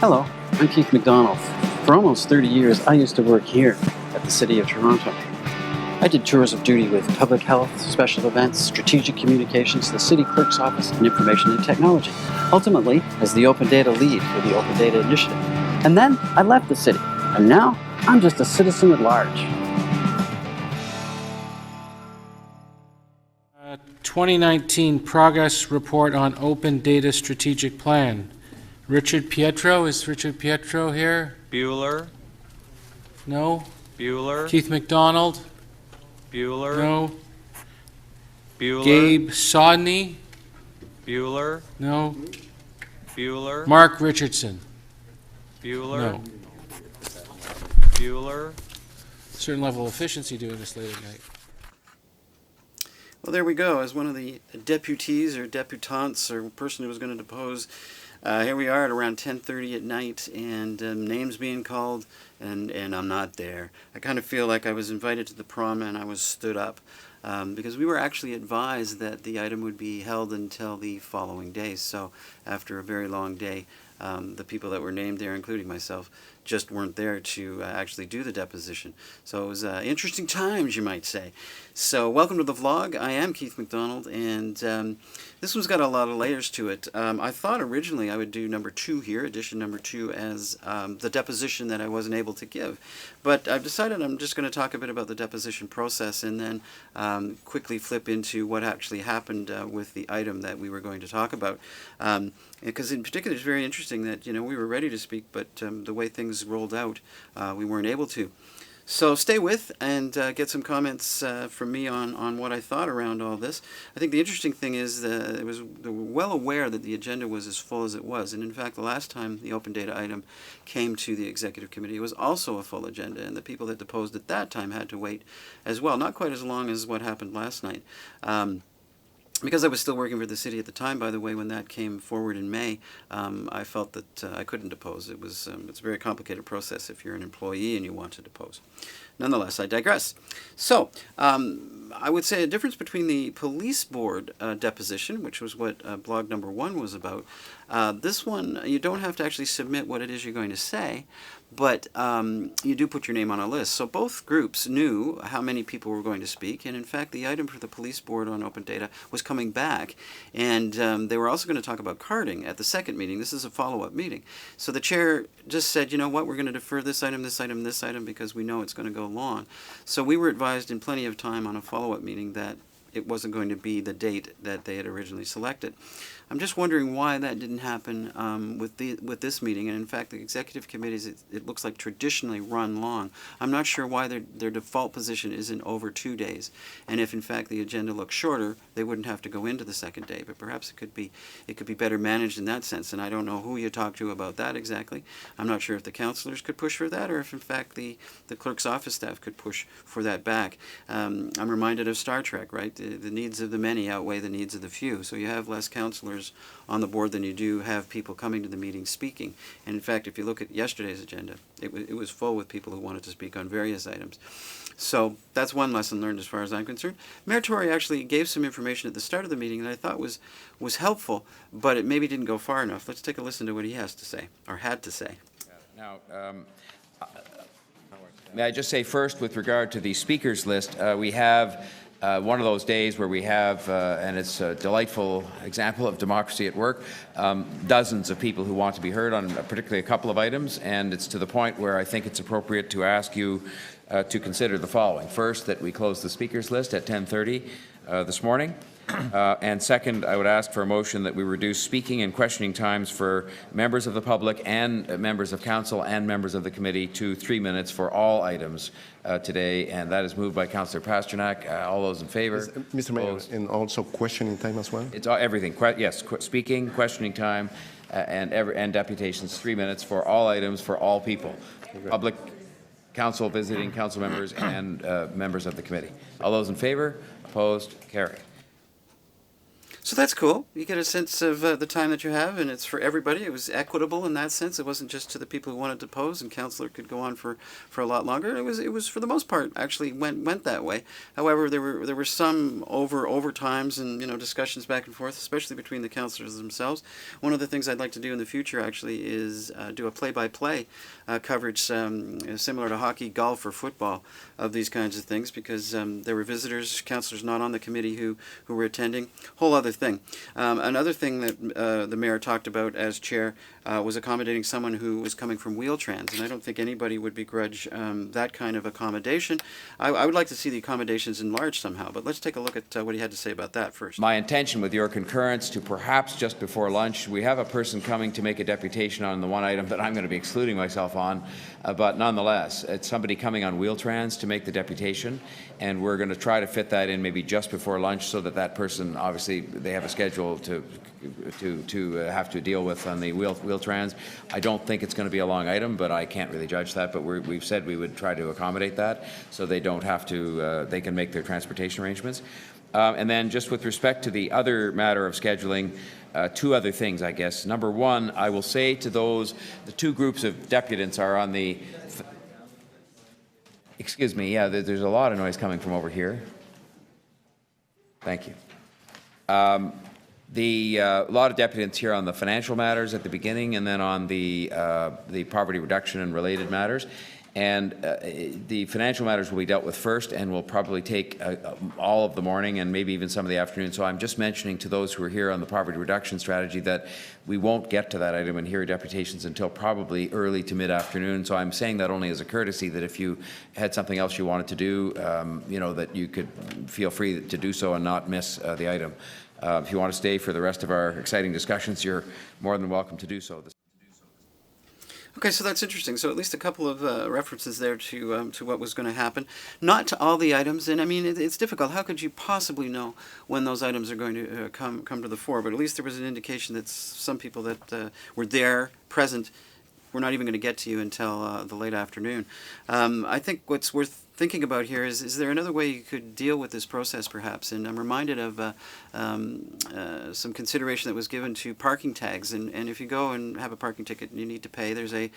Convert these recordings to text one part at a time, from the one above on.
Hello, I'm Keith McDonald. For almost 30 years, I used to work here at the City of Toronto. I did tours of duty with public health, special events, strategic communications, the City Clerk's Office, and information and technology, ultimately as the Open Data lead for the Open Data Initiative. And then I left the city, and now I'm just a citizen at large. 2019 Progress Report on Open Data Strategic Plan. Richard Pietro, is Richard Pietro here? Bueller. No? Bueller. Keith McDonald? Bueller. No? Bueller. Gabe Sodney? Bueller. No? Bueller. Mark Richardson? Bueller. No. Bueller. Certain level of efficiency doing this late at night. Well, there we go. As one of the deputies or deputants or person who was going to depose, here we are at around 10:30 at night, and names being called, and I'm not there. I kind of feel like I was invited to the prom and I was stood up, because we were actually advised that the item would be held until the following day. So after a very long day, the people that were named there, including myself, just weren't there to actually do the deposition. So it was interesting times, you might say. So welcome to the vlog. I am Keith McDonald, and this one's got a lot of layers to it. I thought originally I would do number 2 here, edition number 2, as the deposition that I wasn't able to give. But I've decided I'm just going to talk a bit about the deposition process and then quickly flip into what actually happened with the item that we were going to talk about. Because in particular, it's very interesting that, we were ready to speak, but the way things rolled out, we weren't able to. So stay with and get some comments from me on what I thought around all this. I think the interesting thing is they were well aware that the agenda was as full as it was. And in fact, the last time the open data item came to the executive committee, it was also a full agenda. And the people that deposed at that time had to wait as well. Not quite as long as what happened last night. Because I was still working for the city at the time, by the way, when that came forward in May, I felt that I couldn't depose. It's a very complicated process if you're an employee and you want to depose. Nonetheless, I digress. So, I would say a difference between the police board deposition, which was what blog number 1 was about. This one, you don't have to actually submit what it is you're going to say, but you do put your name on a list. So both groups knew how many people were going to speak, and in fact the item for the police board on open data was coming back, and they were also going to talk about carding at the second meeting. This is a follow-up meeting. So the chair just said, you know what, we're going to defer this item, this item, this item, because we know it's going to go long. So we were advised in plenty of time on a follow-up meeting that it wasn't going to be the date that they had originally selected. I'm just wondering why that didn't happen with this meeting, and in fact the executive committees, it looks like traditionally run long. I'm not sure why their default position isn't over 2 days, and if in fact the agenda looks shorter, they wouldn't have to go into the second day, but perhaps it could be better managed in that sense, and I don't know who you talk to about that exactly. I'm not sure if the councillors could push for that, or if in fact the clerk's office staff could push for that back. I'm reminded of Star Trek, right? The needs of the many outweigh the needs of the few, so you have less councillors on the board than you do have people coming to the meeting speaking. And in fact, if you look at yesterday's agenda, it was full with people who wanted to speak on various items. So that's one lesson learned as far as I'm concerned. Mayor Tory actually gave some information at the start of the meeting that I thought was helpful, but it maybe didn't go far enough. Let's take a listen to what he has to say, or had to say. Now, may I just say first, with regard to the speakers list, we have one of those days where we have, and it's a delightful example of democracy at work, dozens of people who want to be heard on particularly a couple of items, and it's to the point where I think it's appropriate to ask you to consider the following. First, that we close the speakers list at 10:30 this morning. And second, I would ask for a motion that we reduce speaking and questioning times for members of the public and members of council and members of the committee to 3 minutes for all items today, and that is moved by Councillor Pasternak. All those in favour? Mr. Mayor, and also questioning time as well? It's everything. Yes, speaking, questioning time, and deputations, 3 minutes for all items for all people. Public, council, visiting council members, and members of the committee. All those in favour? Opposed? Carried. So that's cool. You get a sense of the time that you have, and it's for everybody. It was equitable in that sense. It wasn't just to the people who wanted to pose, and Councillor could go on for a lot longer. It was for the most part actually went that way. However, there were some overtimes and discussions back and forth, especially between the councillors themselves. One of the things I'd like to do in the future actually is do a play-by-play coverage similar to hockey, golf, or football of these kinds of things, because there were visitors, councillors not on the committee who were attending. Whole other thing. Another thing that the mayor talked about as chair was accommodating someone who was coming from Wheel-Trans, and I don't think anybody would begrudge that kind of accommodation. I would like to see the accommodations enlarged somehow, but let's take a look at what he had to say about that first. My intention, with your concurrence, to perhaps just before lunch, we have a person coming to make a deputation on the one item that I'm going to be excluding myself on, but nonetheless, it's somebody coming on Wheel-Trans to make the deputation, and we're going to try to fit that in maybe just before lunch so that that person, obviously, they have a schedule to have to deal with on the Wheel-Trans. I don't think it's going to be a long item, but I can't really judge that. But we've said we would try to accommodate that so they don't have to, they can make their transportation arrangements. And then just with respect to the other matter of scheduling, two other things, I guess. Number one, I will say to those, the two groups of deputants are on the, excuse me, yeah, there's a lot of noise coming from over here. Thank you. A lot of deputants here on the financial matters at the beginning, and then on the poverty reduction and related matters. And the financial matters will be dealt with first, and will probably take all of the morning and maybe even some of the afternoon. So I'm just mentioning to those who are here on the poverty reduction strategy that we won't get to that item and hear deputations until probably early to mid-afternoon. So I'm saying that only as a courtesy, that if you had something else you wanted to do, that you could feel free to do so and not miss the item. If you want to stay for the rest of our exciting discussions, you're more than welcome to do so. Okay, so that's interesting. So at least a couple of references there to what was going to happen. Not to all the items, and I mean, it's difficult. How could you possibly know when those items are going to come to the fore? But at least there was an indication that some people that were there, present, were not even going to get to you until the late afternoon. I think what's worth thinking about here is there another way you could deal with this process, perhaps? And I'm reminded of some consideration that was given to parking tags. And if you go and have a parking ticket and you need to pay, there's a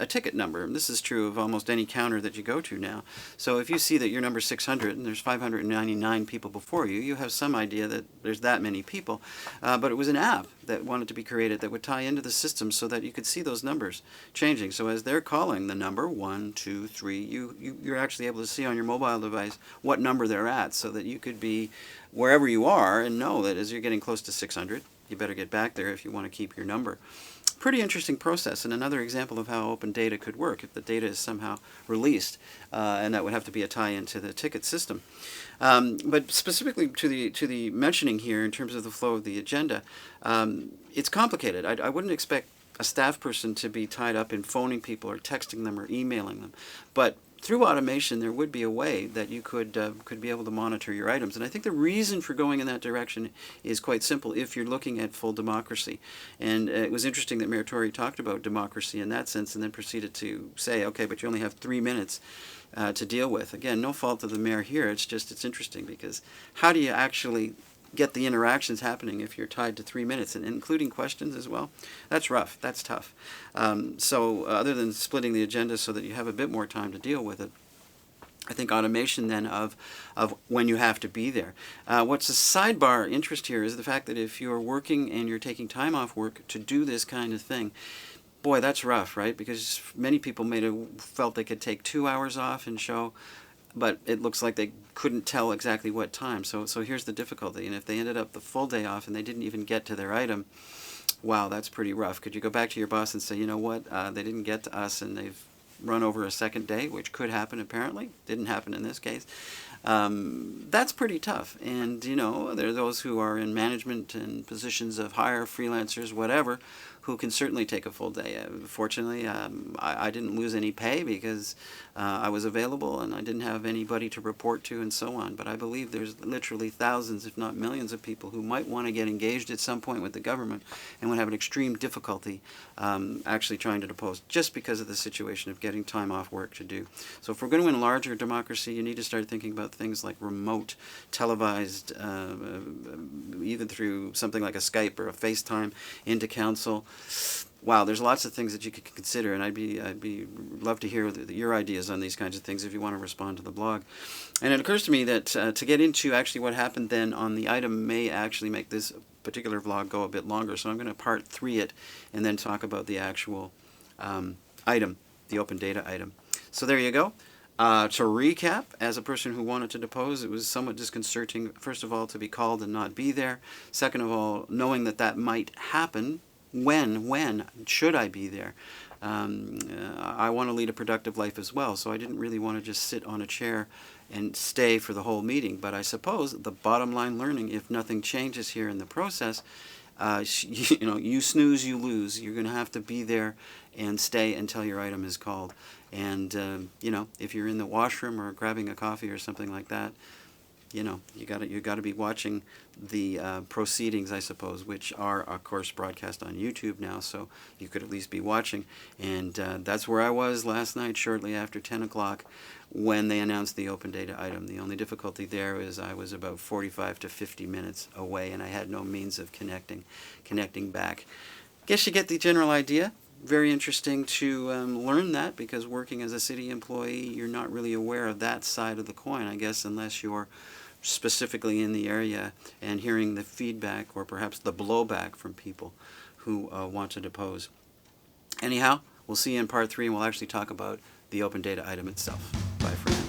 ticket number. And this is true of almost any counter that you go to now. So if you see that you're number 600 and there's 599 people before you, you have some idea that there's that many people. But it was an app that wanted to be created that would tie into the system so that you could see those numbers changing. So as they're calling the number 1, 2, 3, you're actually able to see on your mobile device what number they're at, so that you could be wherever you are and know that as you're getting close to 600, you better get back there if you want to keep your number. Pretty interesting process, and another example of how open data could work if the data is somehow released, and that would have to be a tie-in to the ticket system. But specifically to the mentioning here in terms of the flow of the agenda, it's complicated. I wouldn't expect a staff person to be tied up in phoning people or texting them or emailing them, but through automation, there would be a way that you could be able to monitor your items. And I think the reason for going in that direction is quite simple if you're looking at full democracy. And it was interesting that Mayor Tory talked about democracy in that sense and then proceeded to say, okay, but you only have 3 minutes to deal with. Again, no fault of the mayor here. It's just, it's interesting because how do you actually get the interactions happening if you're tied to 3 minutes, and including questions as well? That's rough. That's tough. So other than splitting the agenda so that you have a bit more time to deal with it, I think automation then of when you have to be there. What's a sidebar interest here is the fact that if you're working and you're taking time off work to do this kind of thing, boy, that's rough, right? Because many people may have felt they could take 2 hours off and show, but it looks like they couldn't tell exactly what time. So here's the difficulty. And if they ended up the full day off and they didn't even get to their item, wow, that's pretty rough. Could you go back to your boss and say, you know what, they didn't get to us and they've run over a second day, which could happen apparently. Didn't happen in this case. That's pretty tough. And, you know, there are those who are in management and positions of hire, freelancers, whatever, who can certainly take a full day. Fortunately, I didn't lose any pay because I was available and I didn't have anybody to report to and so on. But I believe there's literally thousands, if not millions, of people who might want to get engaged at some point with the government and would have an extreme difficulty actually trying to depose just because of the situation of getting time off work to do. So if we're going to enlarge our democracy, you need to start thinking about things like remote, televised, even through something like a Skype or a FaceTime into council. Wow, there's lots of things that you could consider, and I'd love to hear your ideas on these kinds of things if you want to respond to the blog. And it occurs to me that to get into actually what happened then on the item may actually make this particular vlog go a bit longer, so I'm going to part 3 it and then talk about the actual item, the open data item. So there you go. To recap, as a person who wanted to depose, it was somewhat disconcerting, first of all, to be called and not be there. Second of all, knowing that that might happen. When should I be there? I want to lead a productive life as well, so I didn't really want to just sit on a chair and stay for the whole meeting. But I suppose the bottom line learning, if nothing changes here in the process, you snooze, you lose. You're going to have to be there and stay until your item is called. And, if you're in the washroom or grabbing a coffee or something like that, you got to be watching the proceedings, I suppose, which are, of course, broadcast on YouTube now, so you could at least be watching. And that's where I was last night, shortly after 10 o'clock, when they announced the open data item. The only difficulty there is I was about 45 to 50 minutes away, and I had no means of connecting back. Guess you get the general idea. Very interesting to learn that, because working as a city employee, you're not really aware of that side of the coin, I guess, unless you're specifically in the area and hearing the feedback or perhaps the blowback from people who want to depose. Anyhow, we'll see you in part 3, and we'll actually talk about the open data item itself. Bye for now.